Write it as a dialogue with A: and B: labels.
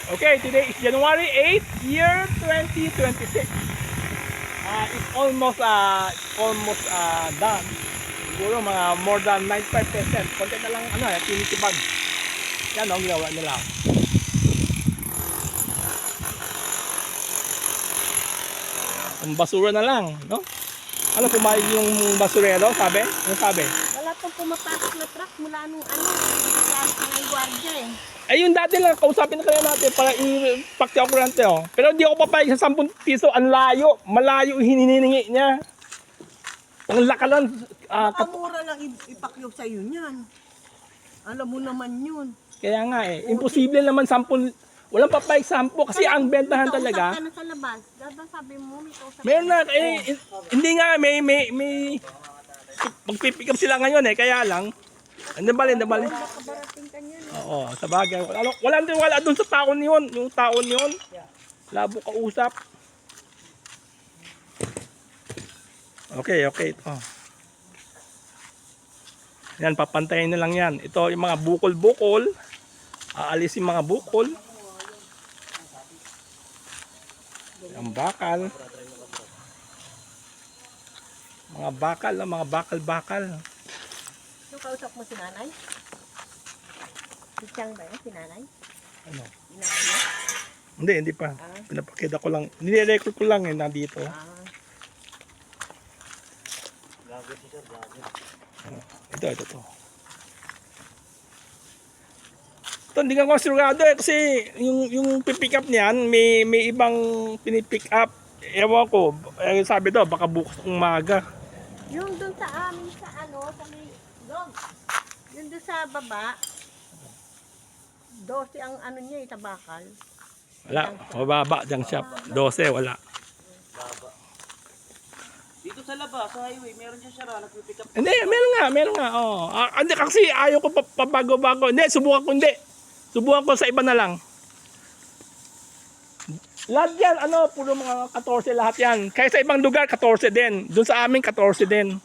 A: Okay, today is January 8th, year 2026. It's almost done. Siguro mga more than 95%. Konti na lang tinitibag. Yan ginawa nila. Ang basura na lang, no? Ano pumayag yung basurero, sabi? Ano sabi?
B: Wala pong pumapasok na truck mula nung ang gwardiya eh.
A: Eh yung dati lang, kausapin na kaya natin para i-pakti ako kurante, oh. Pero di ako papayag sa 10 piso, ang layo. Malayo hinihiningi niya. Ang lakalan.
B: Makamura lang ipakyaw sa'yo niyan. Alam mo naman yun.
A: Kaya nga eh, imposible naman 10, walang papayag 10 kasi ang bentahan talaga.
B: May kausap ka na sa labas. Diba sabi mo, may kausap
A: Meron
B: ka
A: na, hindi nga, may magpipick up sila ngayon eh, kaya lang. Nabali.
B: Nakabarating ka niyan.
A: Oo, sa bagay. Wala doon sa taon yun. Yung taon yun. Labo kausap. Okay. Ito. Yan, papantayin na lang yan. Ito yung mga bukol-bukol. Aalisin mga bukol. Ang bakal. Mga bakal.
B: Yung kausap mo si nanay? Si Chang ba yun? Si nanay?
A: Ano?
B: Nanay mo?
A: Hindi pa. Pinapakita ko lang. Nire-record ko lang nandito. Ito. Ito, hindi ka konsigurado kasi yung pipick up niyan, may ibang pinipick up. Ewan ko, sabi daw, baka bukas umaga.
B: Yung doon sa amin sa sa may dog. Yung doon sa baba. 12 ang niya sa bakal.
A: Wala, mababa diyang shop. 12, wala.
C: Dito sa labas, sa highway, meron siya siyara, nagpipick up.
A: Hindi, meron nga. Oh. Hindi, kasi ayaw ko pabago-bago. Hindi, subukan ko sa iba na lang. Lahat yan, puro mga 14 lahat yan. Kaya sa ibang lugar, 14 din. Doon sa amin, 14 din.